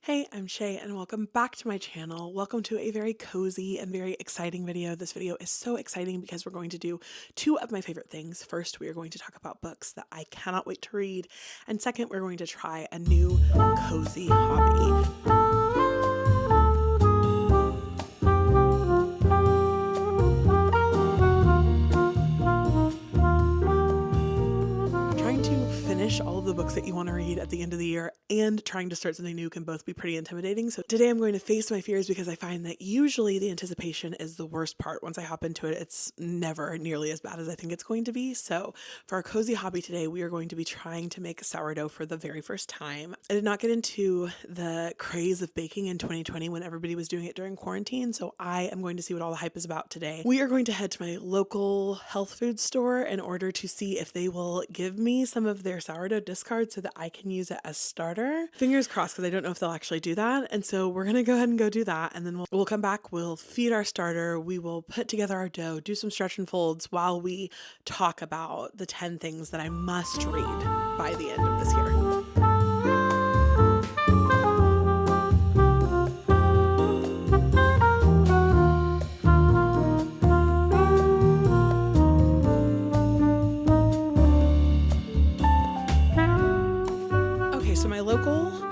Hey, I'm Shay and welcome back to my channel. Welcome to a very cozy and very exciting video. This video is so exciting because we're going to do two of my favorite things. First, we are going to talk about books that I cannot wait to read. And second, we're going to try a new cozy hobby. All of the books that you want to read at the end of the year and trying to start something new can both be pretty intimidating. So today I'm going to face my fears because I find that usually the anticipation is the worst part. Once I hop into it, it's never nearly as bad as I think it's going to be. So for our cozy hobby today, we are going to be trying to make sourdough for the very first time. I did not get into the craze of baking in 2020 when everybody was doing it during quarantine. So I am going to see what all the hype is about today. We are going to head to my local health food store in order to see if they will give me some of their sourdough discard so that I can use it as starter. Fingers crossed, because I don't know if they'll actually do that. And so we're gonna go ahead and go do that, and then we'll come back, we'll feed our starter, we will put together our dough, do some stretch and folds while we talk about the 10 things that I must read by the end of this year.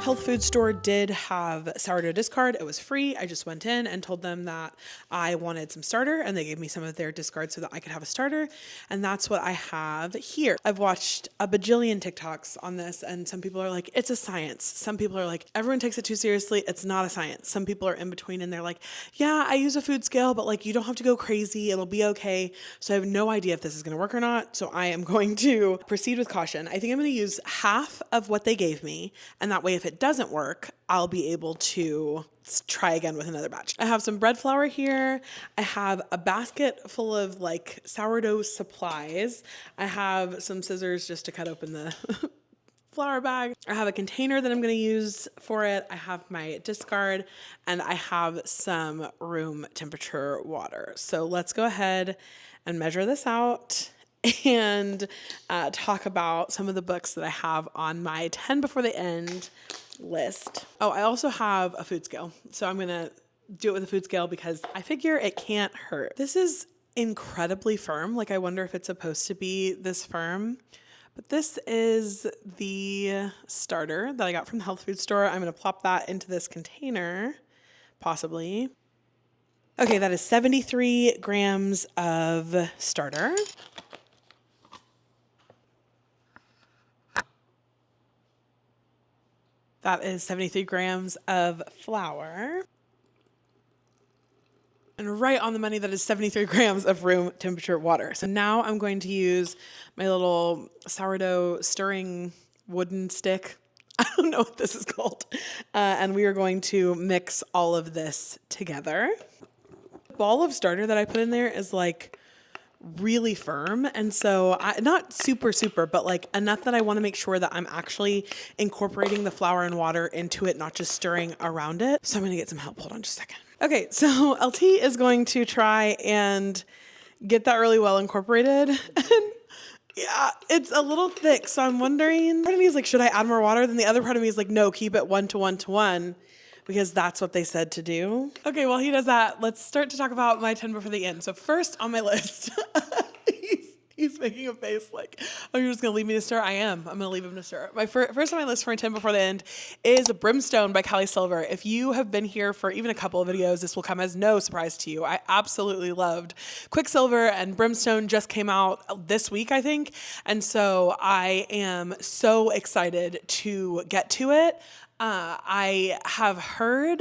Health food store did have sourdough discard. It was free. I just went in and told them that I wanted some starter, and they gave me some of their discard so that I could have a starter. And that's what I have here. I've watched a bajillion TikToks on this, and some people are like, it's a science. Some people are like, everyone takes it too seriously. It's not a science. Some people are in between and they're like, yeah, I use a food scale, but like, you don't have to go crazy. It'll be okay. So I have no idea if this is going to work or not. So I am going to proceed with caution. I think I'm going to use half of what they gave me. And that way, if it doesn't work, I'll be able to try again with another batch. I have some bread flour here. I have a basket full of like sourdough supplies. I have some scissors just to cut open the flour bag. I have a container that I'm going to use for it. I have my discard, and I have some room temperature water. So let's go ahead and measure this out and talk about some of the books that I have on my 10 before the end list. Oh, I also have a food scale. So I'm going to do it with a food scale because I figure it can't hurt. This is incredibly firm. Like, I wonder if it's supposed to be this firm. But this is the starter that I got from the health food store. I'm going to plop that into this container, possibly. Okay, that is 73 grams of starter. That is 73 grams of flour. And right on the money, that is 73 grams of room temperature water. So now I'm going to use my little sourdough stirring wooden stick. I don't know what this is called. And we are going to mix all of this together. The ball of starter that I put in there is like really firm, and so not super, but like enough that I want to make sure that I'm actually incorporating the flour and water into it, not just stirring around it. So I'm going to get some help. Hold on just a second. Okay, so LT is going to try and get that really well incorporated. And yeah, it's a little thick, so I'm wondering, part of me is like, should I add more water? Then the other part of me is like, no, keep it 1 to 1 to 1. Because that's what they said to do. Okay, while he does that, let's start to talk about my 10 before the end. So first on my list, he's making a face like, oh, you're just gonna leave me to stir? I am. I'm gonna leave him to stir. My first on my list for my 10 before the end is Brimstone by Callie Silver. If you have been here for even a couple of videos, this will come as no surprise to you. I absolutely loved Quicksilver, and Brimstone just came out this week, I think. And so I am so excited to get to it. I have heard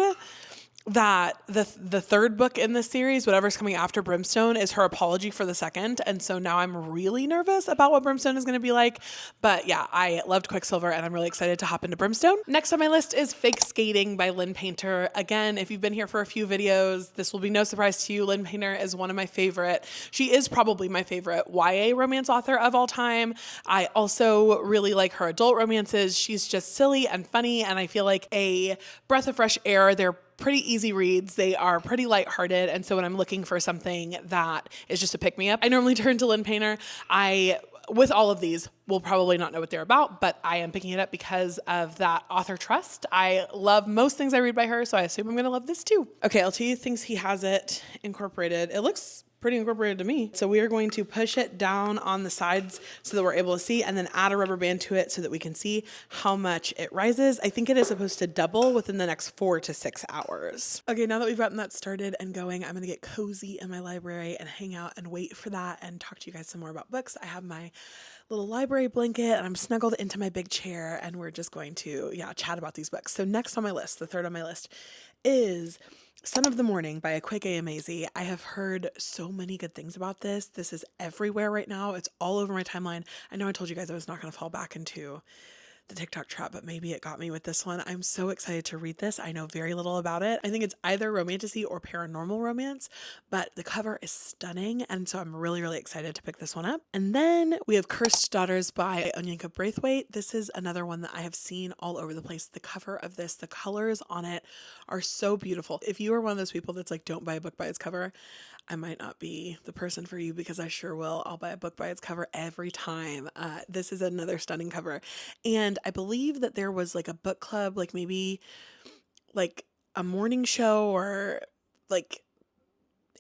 that the third book in this series, whatever's coming after Brimstone, is her apology for the second. And so now I'm really nervous about what Brimstone is going to be like. But yeah, I loved Quicksilver, and I'm really excited to hop into Brimstone. Next on my list is Fake Skating by Lynn Painter. Again, if you've been here for a few videos, this will be no surprise to you. Lynn Painter is one of my favorite. She is probably my favorite YA romance author of all time. I also really like her adult romances. She's just silly and funny, and I feel like a breath of fresh air. They're pretty easy reads. They are pretty lighthearted. And so when I'm looking for something that is just a pick me up, I normally turn to Lynn Painter. I with all of these, we'll probably not know what they're about, but I am picking it up because of that author trust. I love most things I read by her, so I assume I'm going to love this too. Okay, LT thinks he has it incorporated. It looks pretty incorporated to me. So we are going to push it down on the sides so that we're able to see, and then add a rubber band to it so that we can see how much it rises. I think it is supposed to double within the next 4 to 6 hours. Okay, now that we've gotten that started and going, I'm gonna get cozy in my library and hang out and wait for that and talk to you guys some more about books. I have my little library blanket and I'm snuggled into my big chair, and we're just going to, chat about these books. So next on my list, the third on my list, is Son of the Morning by Akwege Emezi. I have heard so many good things about this. This is everywhere right now. It's all over my timeline. I know I told you guys I was not going to fall back into the TikTok trap, but maybe it got me with this one. I'm so excited to read this. I know very little about it. I think it's either romantasy or paranormal romance, but the cover is stunning, and so I'm really, really excited to pick this one up. And then we have Cursed Daughters by Onyenka Braithwaite. This is another one that I have seen all over the place. The cover of this, the colors on it are so beautiful. If you are one of those people that's like, don't buy a book by its cover, I might not be the person for you, because I sure will. I'll buy a book by its cover every time. This is another stunning cover. And I believe that there was like a book club, like maybe like a morning show or like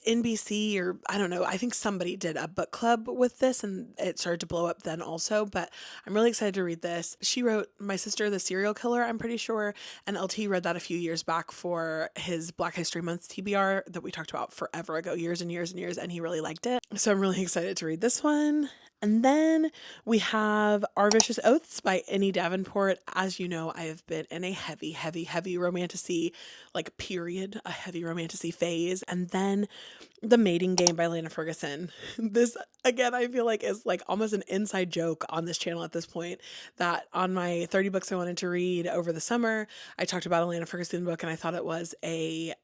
NBC, or I don't know. I think somebody did a book club with this and it started to blow up then also, but I'm really excited to read this. She wrote My Sister the Serial Killer, I'm pretty sure, and LT read that a few years back for his Black History Month TBR that we talked about forever ago, years and years and years, and he really liked it. So I'm really excited to read this one. And then we have Our Vicious Oaths by Annie Davenport. As you know, I have been in a heavy, heavy, heavy romantasy, like period, a heavy romantasy phase. And then The Mating Game by Lana Ferguson. This, again, I feel like is like almost an inside joke on this channel at this point, that on my 30 books I wanted to read over the summer, I talked about a Lana Ferguson book and I thought it was a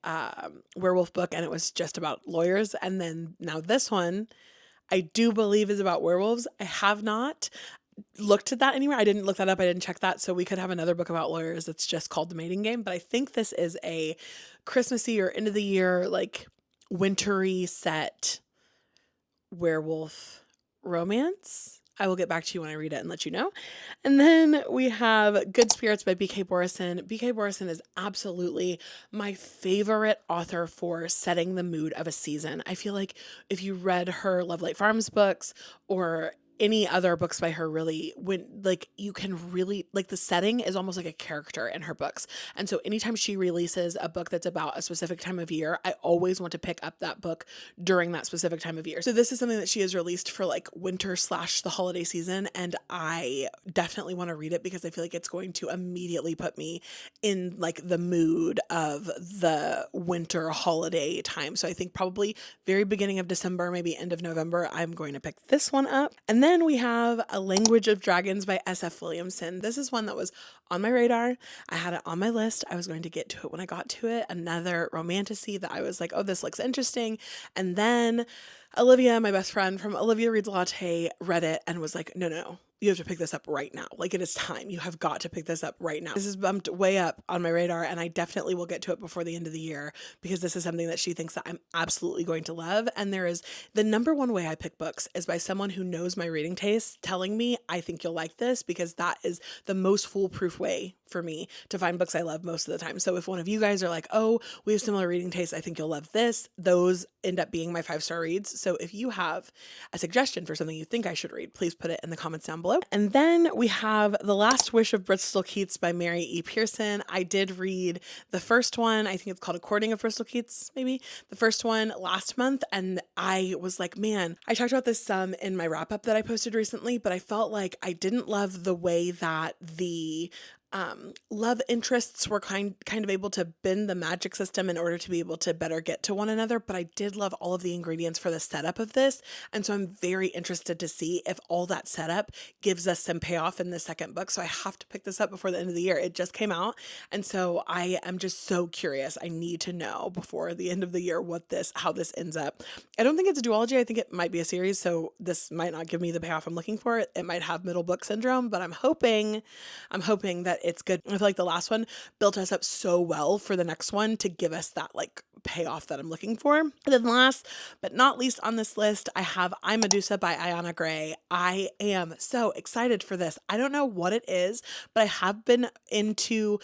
werewolf book and it was just about lawyers. And then now this one, I do believe is about werewolves. I have not looked at that anywhere. I didn't look that up. I didn't check that. So we could have another book about lawyers that's just called The Mating Game. But I think this is a Christmassy or end of the year, like wintry set werewolf romance. I will get back to you when I read it and let you know. And then we have Good Spirits by B.K. Borison. B.K. Borison is absolutely my favorite author for setting the mood of a season. I feel like if you read her Love Light Farms books or any other books by her, really, when like you can really like the setting is almost like a character in her books. And so anytime she releases a book that's about a specific time of year, I always want to pick up that book during that specific time of year. So this is something that she has released for like winter / the holiday season, and I definitely want to read it because I feel like it's going to immediately put me in like the mood of the winter holiday time. So I think probably very beginning of December, maybe end of November, I'm going to pick this one up. And then we have A Language of Dragons by S.F. Williamson. This is one that was on my radar. I had it on my list. I was going to get to it when I got to it. Another romantasy that I was like, oh, this looks interesting. And then Olivia, my best friend from Olivia Reads Latte, read it and was like, no, you have to pick this up right now. Like, it is time. You have got to pick this up right now. This is bumped way up on my radar, and I definitely will get to it before the end of the year because this is something that she thinks that I'm absolutely going to love. And there is the number one way I pick books is by someone who knows my reading taste telling me, I think you'll like this, because that is the most foolproof way for me to find books I love most of the time. So if one of you guys are like, oh, we have similar reading tastes, I think you'll love this, those end up being my 5-star reads. So if you have a suggestion for something you think I should read, please put it in the comments down below. And then we have The Last Wish of Bristol Keats by Mary E. Pearson. I did read the first one. I think it's called A Courting of Bristol Keats, maybe the first one last month. And I was like, man, I talked about this some in my wrap up that I posted recently, but I felt like I didn't love the way that the love interests were kind of able to bend the magic system in order to be able to better get to one another. But I did love all of the ingredients for the setup of this. And so I'm very interested to see if all that setup gives us some payoff in the second book. So I have to pick this up before the end of the year. It just came out. And so I am just so curious. I need to know before the end of the year how this ends up. I don't think it's a duology. I think it might be a series. So this might not give me the payoff I'm looking for. It might have middle book syndrome, but I'm hoping that it's good. I feel like the last one built us up so well for the next one to give us that like payoff that I'm looking for. And then last but not least on this list, I have I Medusa by Ayana Gray. I am so excited for this. I don't know what it is, but I have been into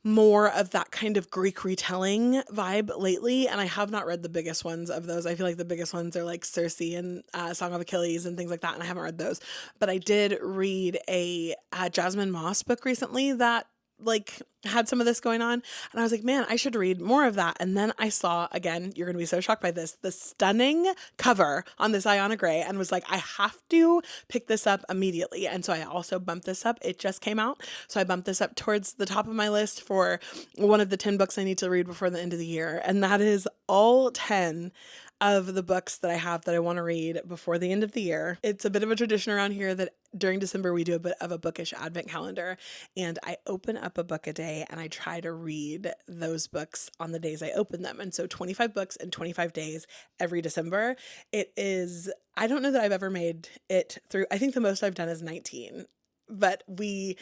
more of that kind of Greek retelling vibe lately, and I have not read the biggest ones of those. I feel like the biggest ones are like Circe and Song of Achilles and things like that, and I haven't read those. But I did read a Jasmine Moss book recently that like had some of this going on, and I was like, man, I should read more of that. And then I saw, again, you're gonna be so shocked by this, the stunning cover on this Ayana Gray, and was like, I have to pick this up immediately. And so I also bumped this up. It just came out, so I bumped this up towards the top of my list for one of the 10 books I need to read before the end of the year, and that is all 10 of the books that I have that I want to read before the end of the year. It's a bit of a tradition around here that during December we do a bit of a bookish advent calendar, and I open up a book a day and I try to read those books on the days I open them. And so 25 books in 25 days every December. It is, I don't know that I've ever made it through. I think the most I've done is 19, but we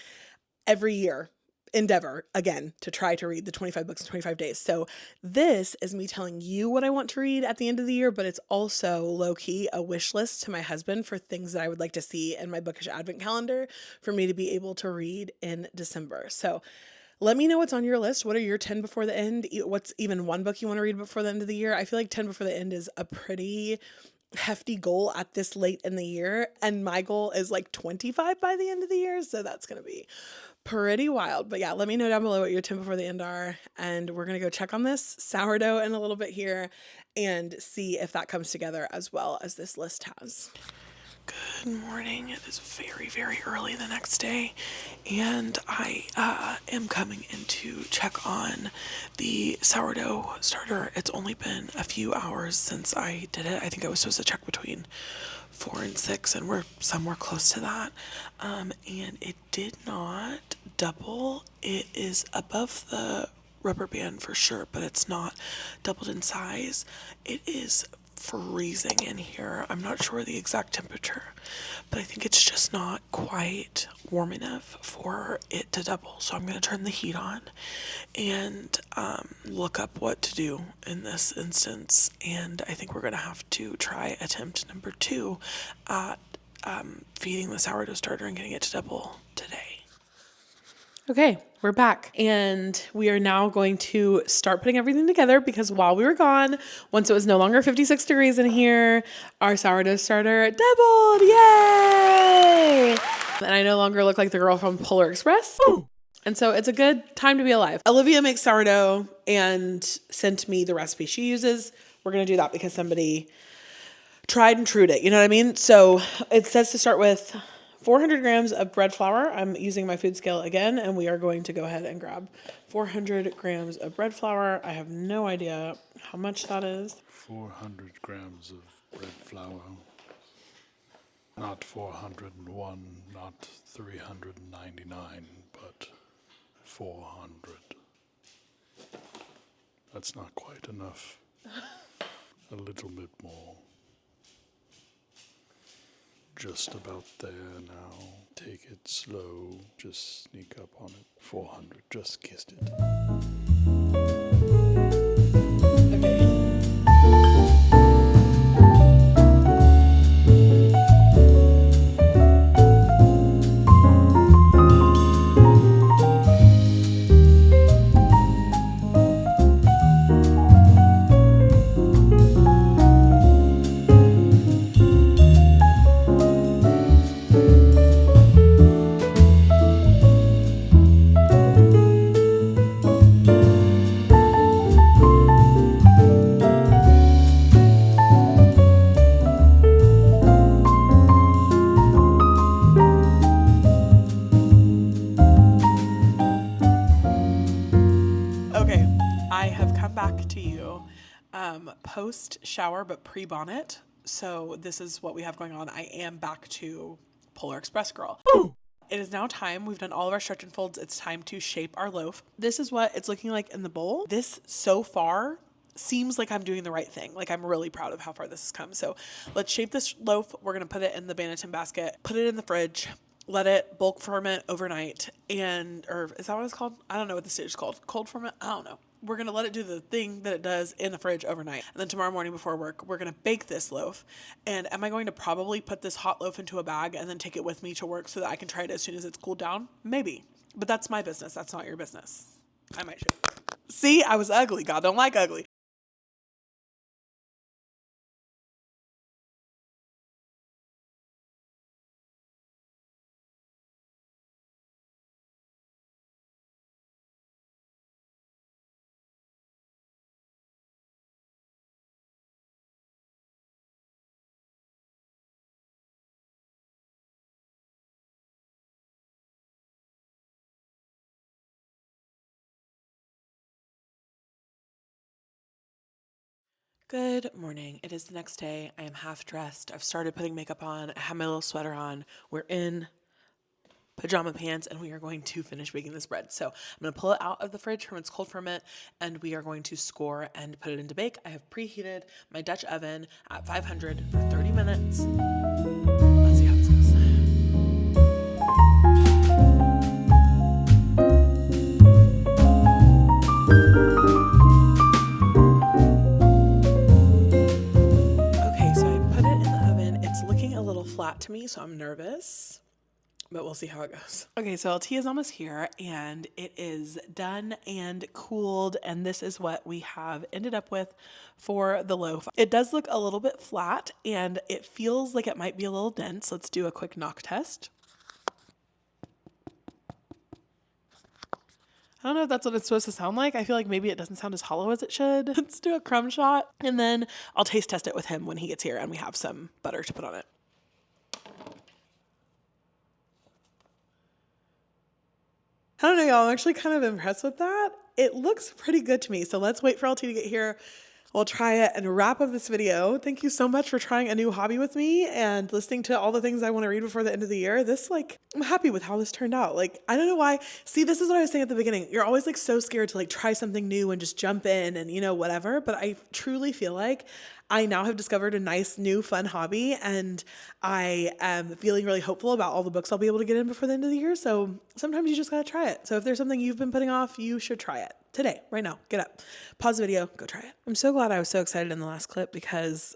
every year endeavor again to try to read the 25 books in 25 days. So this is me telling you what I want to read at the end of the year, but it's also low-key a wish list to my husband for things that I would like to see in my bookish advent calendar for me to be able to read in December. So let me know what's on your list. What are your 10 before the end? What's even one book you want to read before the end of the year? I feel like 10 before the end is a pretty hefty goal at this late in the year, and my goal is like 25 by the end of the year, so that's gonna be pretty wild. But yeah, let me know down below what your 10 before the end are, and we're gonna go check on this sourdough in a little bit here and see if that comes together as well as this list has. Good morning. It is very, very early the next day, and I am coming in to check on the sourdough starter. It's only been a few hours since I did it. I think I was supposed to check between 4 and 6, and we're somewhere close to that. And it did not double. It is above the rubber band for sure, but it's not doubled in size. It is freezing in here. I'm not sure the exact temperature, but I think it's just not quite warm enough for it to double. So I'm going to turn the heat on and look up what to do in this instance. And I think we're going to have to try attempt number 2 at feeding the sourdough starter and getting it to double today. Okay, we're back, and we are now going to start putting everything together because while we were gone, once it was no longer 56 degrees in here, our sourdough starter doubled. Yay! And I no longer look like the girl from Polar Express. And so it's a good time to be alive. Olivia makes sourdough and sent me the recipe she uses. We're going to do that because somebody tried and trued it. You know what I mean? So it says to start with 400 grams of bread flour. I'm using my food scale again, and we are going to go ahead and grab 400 grams of bread flour. I have no idea how much that is. 400 grams of bread flour. Not 401, not 399, but 400. That's not quite enough. A little bit more. Just about there now. Take it slow. Just sneak up on it. 400. Just kissed it. Okay. Back to you post shower but pre-bonnet. So this is what we have going on. I am back to Polar Express girl. Ooh. It is now time. We've done all of our stretch and folds. It's time to shape our loaf. This is what it's looking like in the bowl. This so far seems like I'm doing the right thing. Like I'm really proud of how far this has come. So let's shape this loaf. We're going to put it in the Banneton basket, put it in the fridge, let it bulk ferment overnight. Or is that what it's called? I don't know what the stage is called. Cold ferment? I don't know. we're going to let it do the thing that it does in the fridge overnight. And then tomorrow morning before work, we're going to bake this loaf. And am I going to probably put this hot loaf into a bag and then take it with me to work so that I can try it as soon as it's cooled down? Maybe. But that's my business. That's not your business. I might show you. See, I was ugly. God don't like ugly. Good morning. It is the next day. I am half dressed. I've started putting makeup on. I have my little sweater on. We're in pajama pants and we are going to finish baking this bread. So I'm going to pull it out of the fridge from its cold ferment and we are going to score and put it into bake. I have preheated my Dutch oven at 500 for 30 minutes. Let's see how this goes. Flat to me, so I'm nervous, but we'll see how it goes. Okay, so tea is almost here and it is done and cooled, and this is what we have ended up with for the loaf. It does look a little bit flat and it feels like it might be a little dense. Let's do a quick knock test. I don't know if that's what it's supposed to sound like. I feel like maybe it doesn't sound as hollow as it should. Let's do a crumb shot and then I'll taste test it with him when he gets here and we have some butter to put on it. I don't know, y'all. I'm actually kind of impressed with that. It looks pretty good to me. So let's wait for LT to get here. We'll try it and wrap up this video. Thank you so much for trying a new hobby with me and listening to all the things I want to read before the end of the year. I'm happy with how this turned out. I don't know why. See, this is what I was saying at the beginning. You're always so scared to try something new and just jump in and whatever. But I truly feel like I now have discovered a nice, new, fun hobby, and I am feeling really hopeful about all the books I'll be able to get in before the end of the year. So sometimes you just gotta try it. So if there's something you've been putting off, you should try it today, right now. Get up, pause the video, go try it. I'm so glad I was so excited in the last clip because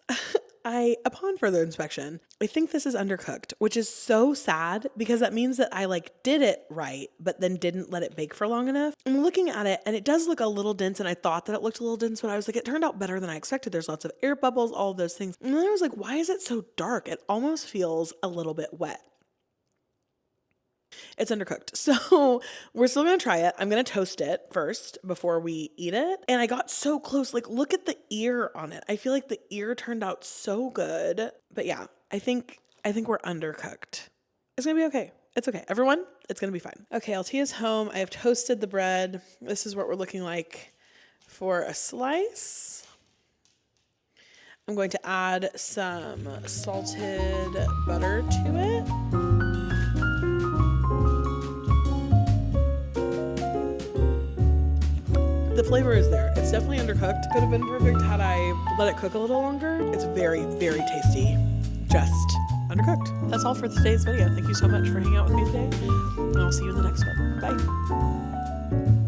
upon further inspection, I think this is undercooked, which is so sad because that means that I did it right, but then didn't let it bake for long enough. I'm looking at it and it does look a little dense, and I thought that it looked a little dense, but I was it turned out better than I expected. There's lots of air bubbles, all of those things. And then I was why is it so dark? It almost feels a little bit wet. It's undercooked. So we're still going to try it. I'm going to toast it first before we eat it. And I got so close. Look at the ear on it. I feel like the ear turned out so good. But yeah, I think we're undercooked. It's going to be okay. It's okay. Everyone, it's going to be fine. Okay, LT is home. I have toasted the bread. This is what we're looking like for a slice. I'm going to add some salted butter to it. The flavor is there. It's definitely undercooked. Could have been perfect had I let it cook a little longer. It's very, very tasty. Just undercooked. That's all for today's video. Thank you so much for hanging out with me today, and I'll see you in the next one. Bye.